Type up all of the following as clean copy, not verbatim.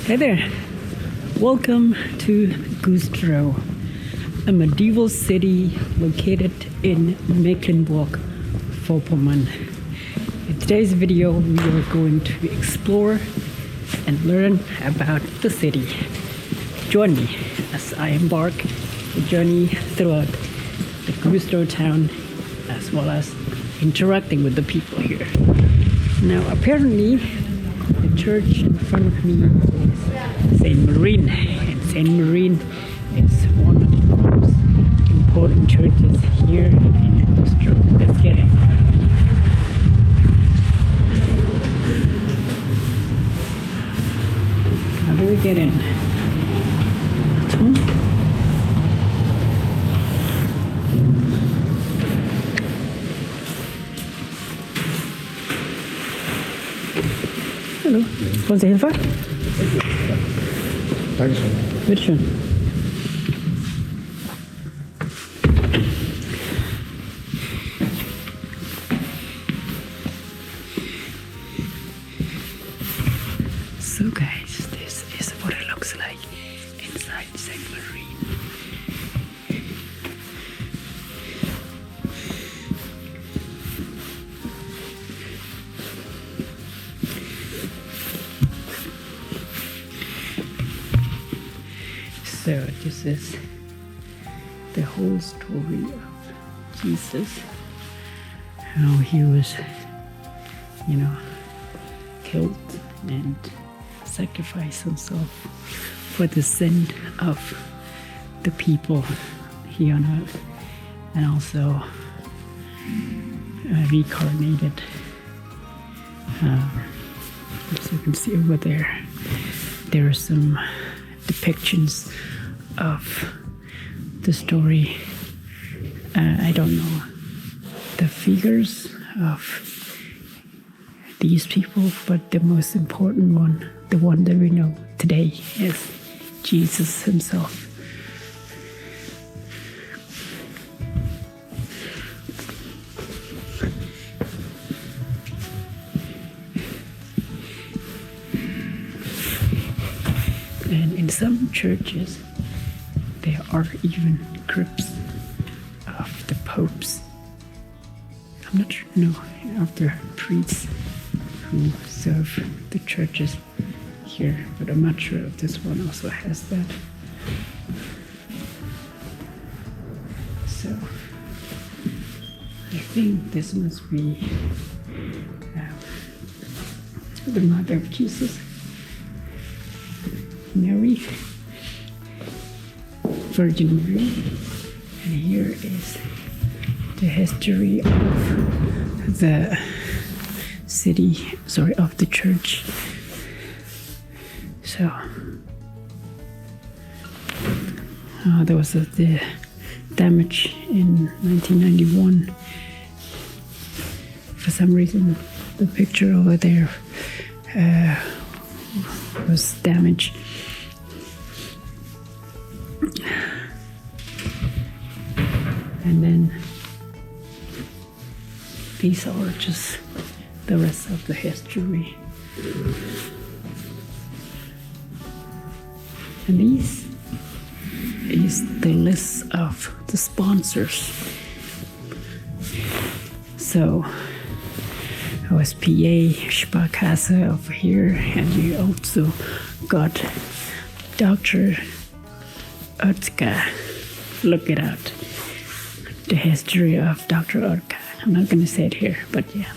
Hey there, welcome to Güstrow, a medieval city located in Mecklenburg-Vorpommern. In today's video, we are going to explore and learn about the city. Join me as I embark a journey throughout the Güstrow town, as well as interacting with the people here. Now, apparently, the church in front of me is St. Marine, and St. Marine is one of the most important churches here in Güstrow. Let's get it. How do we get in? Hallo, wollen Sie Hilfe? Dankeschön. Bitteschön. So guys, this is what it looks like inside St. Marine. So this is the whole story of Jesus, how he was, killed and sacrificed himself for the sin of the people here on earth, and also reincarnated. As you can see over there, there are some depictions of the story. I don't know the figures of these people, but the most important one, the one that we know today, is Jesus himself. And in some churches, there are even crypts of the popes. I'm not sure, of the priests who serve the churches here, but I'm not sure if this one also has that. So, I think this must be the mother of Jesus, Mary, Virgin Mary. And here is the history of the city, of the church. So, there was the damage in 1991. For some reason, the picture over there was damaged. And then these are just the rest of the history. And these is the list of the sponsors. So OSPA, Sparkasse over here, and you also got Dr. Oetker. Look it out. The history of Dr. Oetker. I'm not going to say it here, but yeah.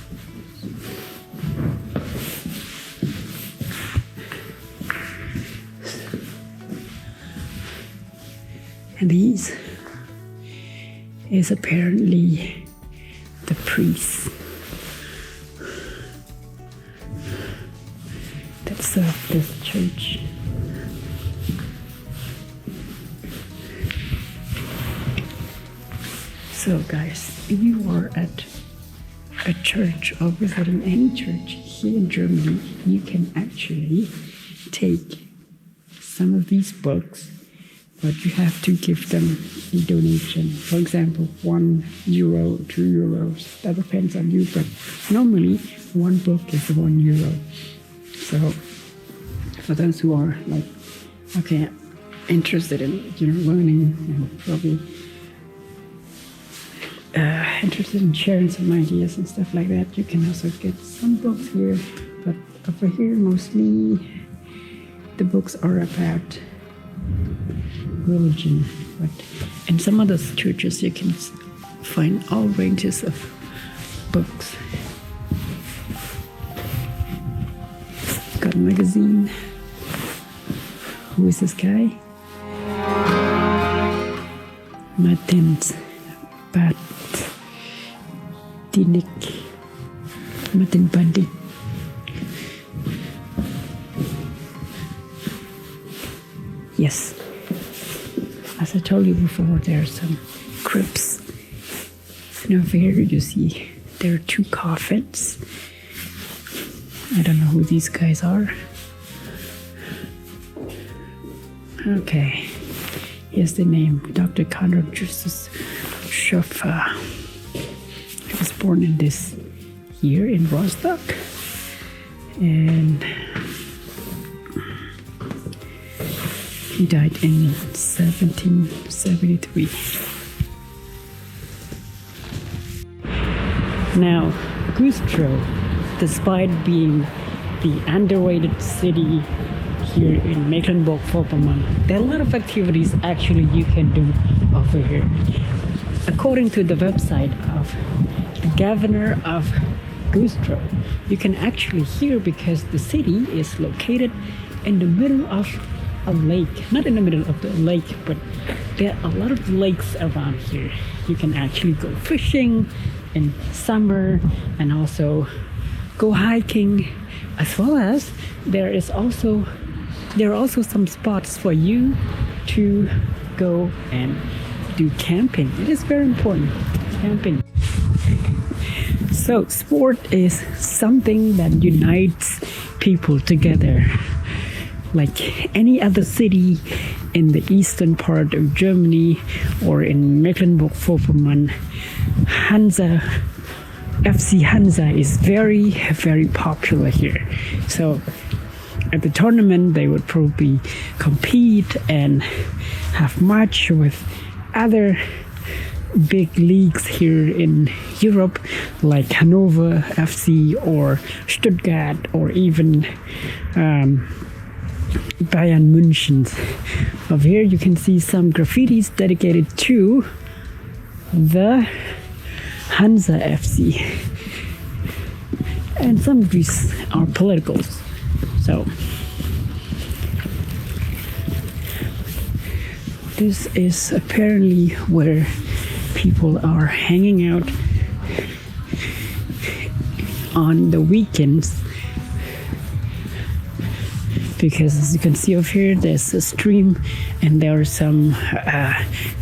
And these is apparently the priests that serve this church. So guys, if you are at a church or visiting any church here in Germany, you can actually take some of these books, but you have to give them a donation. For example, €1, €2, that depends on you, but normally one book is €1. So for those who are like, okay, interested in learning and probably interested in sharing some ideas and stuff like that, you can also get some books here. But over here, mostly the books are about religion. But in some other churches, you can find all ranges of books. Got a magazine. Who is this guy? Martins Martin Bandit. Yes. As I told you before, there are some crypts. And over here you see there are 2 coffins. I don't know who these guys are. Okay. Here's the name, Dr. Conrad Justus Schoffer. He was born in this year in Rostock. And he died in 1773. Now, Güstrow, despite being the underrated city here in Mecklenburg-Vorpommern, there are a lot of activities actually you can do over here. According to the website of the governor of Güstrow, you can actually hear, because the city is located in the middle of a lake. Not in the middle of the lake, but there are a lot of lakes around here. You can actually go fishing in summer and also go hiking, as well as there are also some spots for you to go and do camping. It is very important, camping. So sport is something that unites people together. Like any other city in the eastern part of Germany or in Mecklenburg-Vorpommern, FC Hansa is very, very popular here. So at the tournament, they would probably compete and have match with other big leagues here in Europe, like Hanover FC or Stuttgart or even Bayern München. Over here you can see some graffitis dedicated to the Hansa FC, and some of these are political. So this is apparently where people are hanging out on the weekends, because as you can see over here, there's a stream and there are some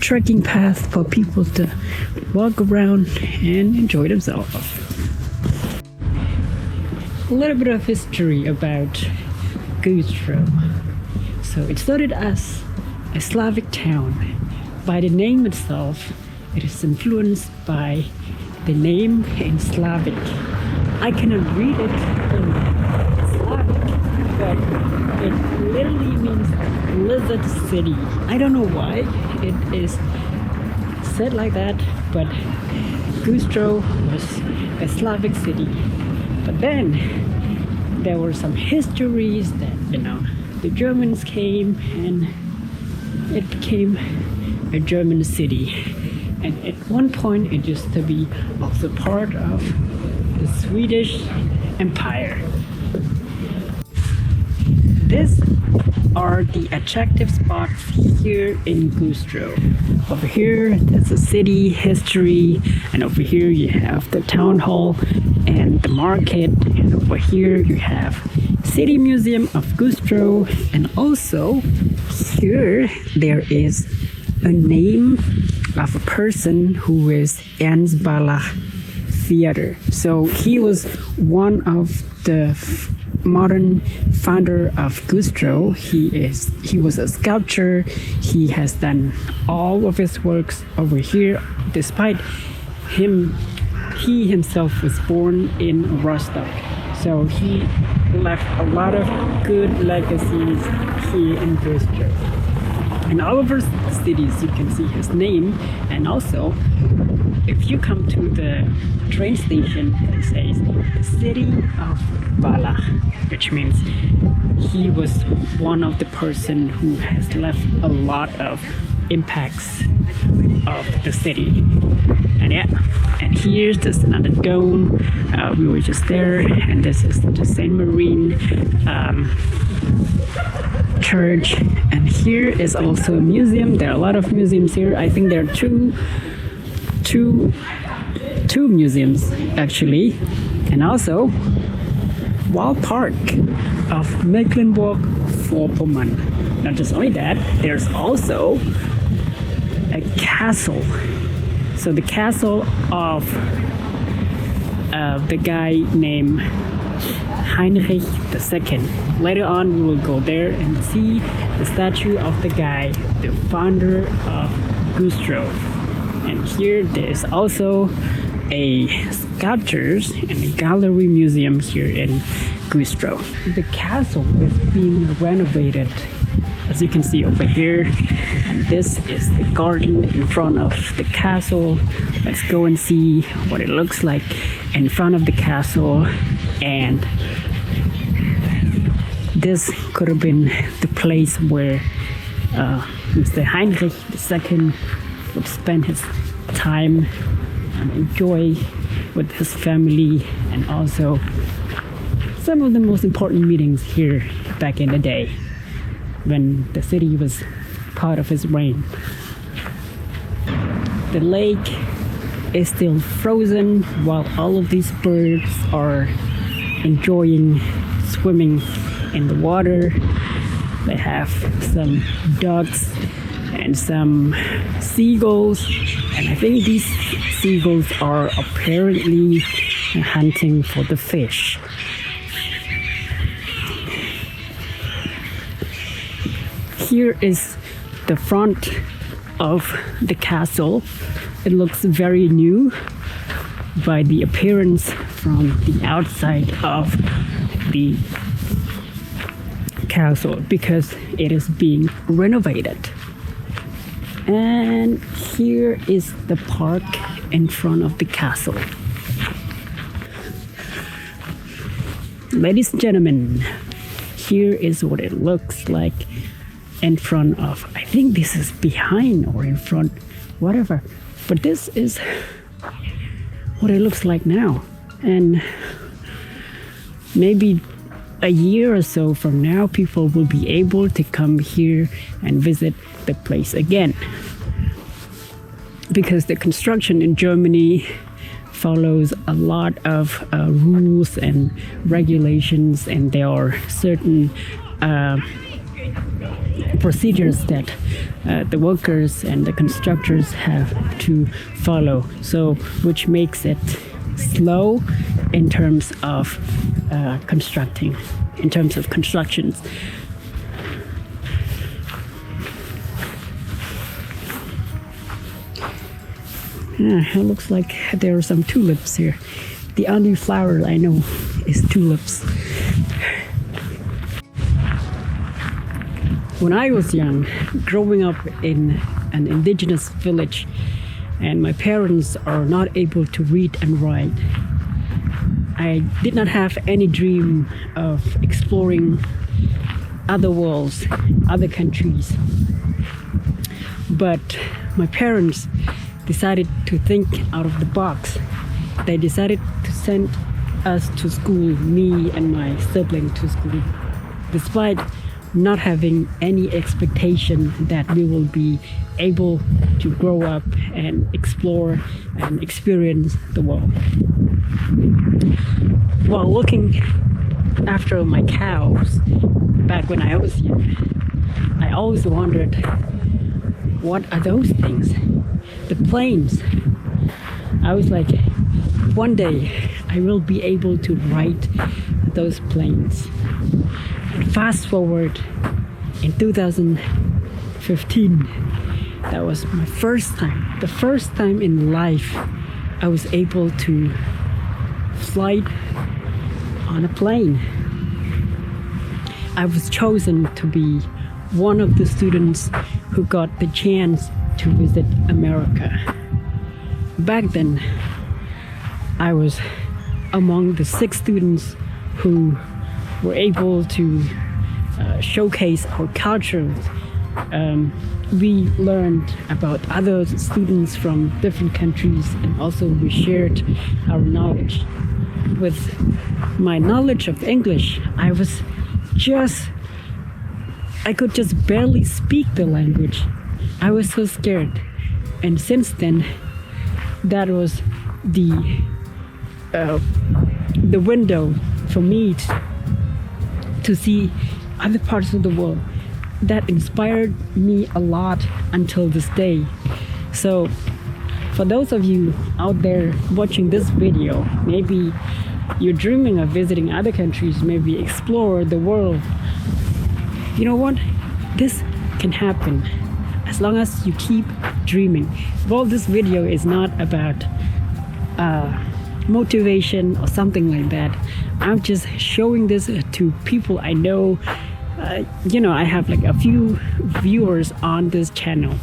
trekking paths for people to walk around and enjoy themselves. A little bit of history about Güstrow. So it started as a Slavic town. By the name itself, it is influenced by the name in Slavic. I cannot read it in Slavic, but it literally means lizard city. I don't know why it is said like that, but Güstrow was a Slavic city. But then there were some histories that, the Germans came and it became a German city. And at one point it used to be also part of the Swedish Empire. These are the attractive spots here in Güstrow. Over here, there's a city history, and over here you have the town hall and the market, and over here you have City Museum of Güstrow, and also here there is a name of a person who is Ernst Barlach Theater. So he was one of the modern founder of Güstrow. He was a sculptor. He has done all of his works over here. Despite he himself was born in Rostock. So he left a lot of good legacies here in Guščerov. In all of our cities, you can see his name, and also, if you come to the train station, it says the city of Vala, which means he was one of the person who has left a lot of impacts of the city. And yeah, and here's this another dome. We were just there, and this is the Saint Marine church. And here is also a museum. There are a lot of museums here. I think there are two museums actually, and also Wall Park of Mecklenburg-Vorpommern. Not just only that, there's also a castle. So the castle of the guy named Heinrich II. Later on, we will go there and see the statue of the guy, the founder of Güstrow. And here there's also a sculptures and a gallery museum here in Güstrow. The castle is being renovated, as you can see over here. And this is the garden in front of the castle. Let's go and see what it looks like in front of the castle. And this could have been the place where Mr. Heinrich II would spend his time and enjoy with his family, and also some of the most important meetings here back in the day when the city was part of his reign. The lake is still frozen while all of these birds are enjoying swimming in the water. They have some ducks and some seagulls, and I think these seagulls are apparently hunting for the fish. Here is the front of the castle. It looks very new by the appearance from the outside of the castle, because it is being renovated. And here is the park in front of the castle. Ladies and gentlemen, here is what it looks like in front of, I think this is behind or in front, whatever. But this is what it looks like now. And maybe a year or so from now, people will be able to come here and visit the place again. Because the construction in Germany follows a lot of rules and regulations, and there are certain procedures that the workers and the constructors have to follow. So, which makes it slow in terms of constructions. It looks like there are some tulips here. The only flower I know is tulips. When I was young, growing up in an indigenous village, and my parents are not able to read and write, I did not have any dream of exploring other worlds, other countries. But my parents decided to think out of the box. They decided to send us to school, me and my sibling to school, despite not having any expectation that we will be able to grow up and explore and experience the world. While looking after my cows back when I was young, I always wondered, what are those things? The planes. I was like, one day I will be able to ride those planes. And fast forward in 2015, that was my first time. The first time in life I was able to fly on a plane. I was chosen to be one of the students who got the chance to visit America. Back then, I was among the 6 students who were able to showcase our culture. We learned about other students from different countries, and also we shared our knowledge. With my knowledge of English, I could just barely speak the language. I was so scared. And since then, that was the window for me to see other parts of the world. That inspired me a lot until this day. So for those of you out there watching this video, maybe you're dreaming of visiting other countries, maybe explore the world. You know what? This can happen as long as you keep dreaming. Well, this video is not about motivation or something like that. I'm just showing this to people I know. I have like a few viewers on this channel.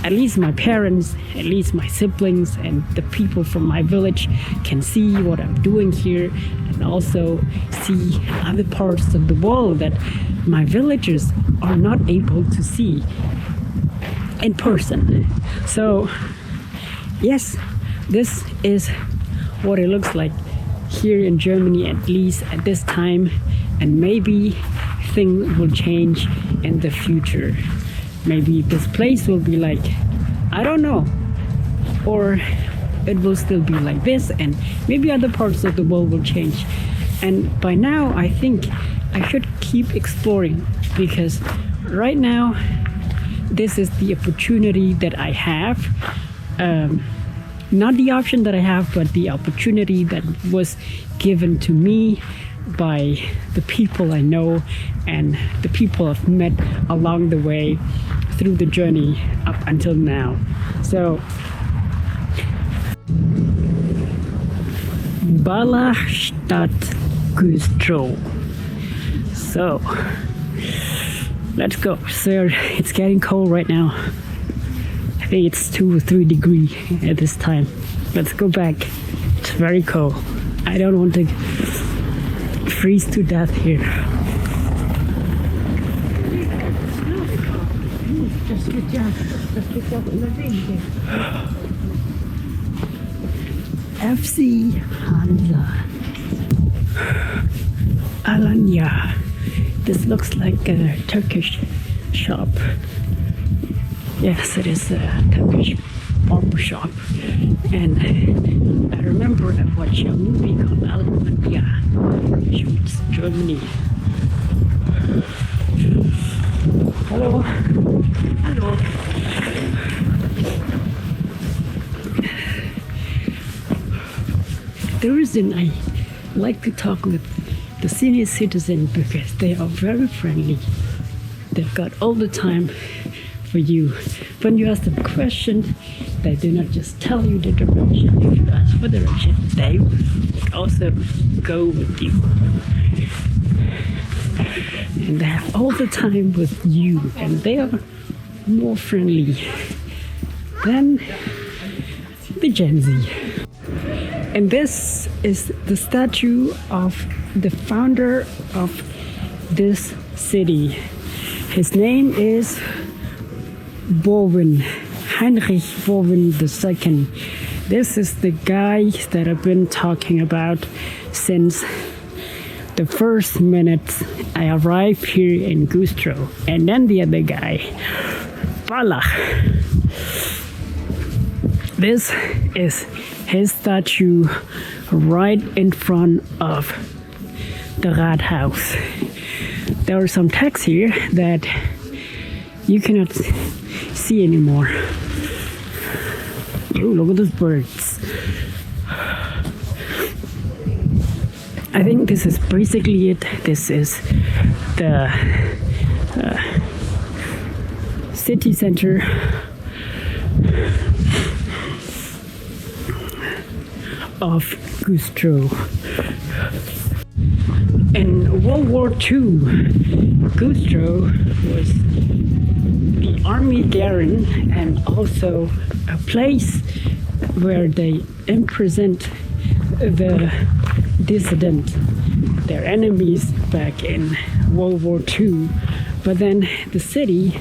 At least my parents, at least my siblings, and the people from my village can see what I'm doing here, and also see other parts of the world that my villagers are not able to see in person. So yes, this is what it looks like here in Germany, at least at this time, and maybe things will change in the future. Maybe this place will be like, I don't know, or it will still be like this, and maybe other parts of the world will change. And by now, I think I should keep exploring, because right now, this is the opportunity that I have. Not the option that I have, but the opportunity that was given to me by the people I know and the people I've met along the way through the journey up until now. So Ballachstadt Güstrow. So let's go. So it's getting cold right now. I think it's 2 or 3 degrees at this time. Let's go back. It's very cold. I don't want to freeze to death here. FC Hansa Alanya. This looks like a Turkish shop. Yes, it is a Turkish barber shop. And I remember I watched a movie called Alanya, which was Germany. Hello. Hello. The reason I like to talk with the senior citizens because they are very friendly. They've got all the time for you. When you ask them questions, they do not just tell you the direction. If you ask for direction, they will also go with you. And they have all the time with you, and they are more friendly than the Gen Z. And this is the statue of the founder of this city. His name is Bowen, Heinrich Bowen II. This is the guy that I've been talking about since the first minute I arrived here in Güstrow. And then the other guy, Ballach. This is his statue right in front of the Rathaus. There are some text here that you cannot see anymore. Oh, look at those birds. I think this is basically it. This is the city center of Güstrow. In World War II, Güstrow was the army garrison and also a place where they imprisoned the dissident, their enemies back in World War II. But then the city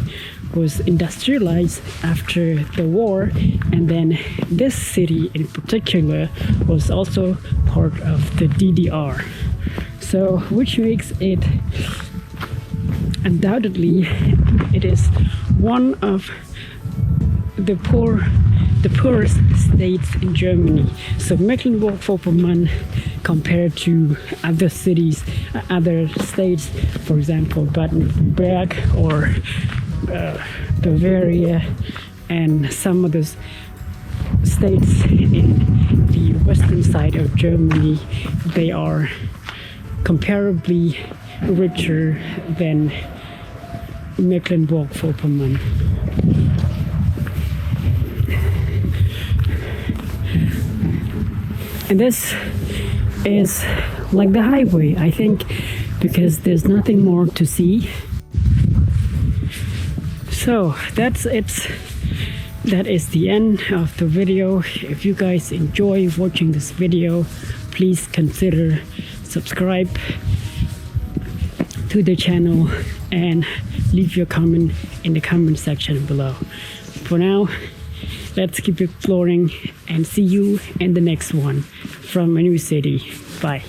was industrialized after the war, and then this city in particular was also part of the DDR. So, which makes it undoubtedly, it is one of the poorest states in Germany. So Mecklenburg-Vorpommern, compared to other cities, other states, for example, Baden-Württemberg or Bavaria, and some of the states in the western side of Germany, they are comparably richer than Mecklenburg-Vorpommern. And this is like the highway, I think, because there's nothing more to see. So that's it. That is the end of the video. If you guys enjoy watching this video, please consider subscribe to the channel and leave your comment in the comment section below. For now, let's keep exploring and see you in the next one from a new city. Bye.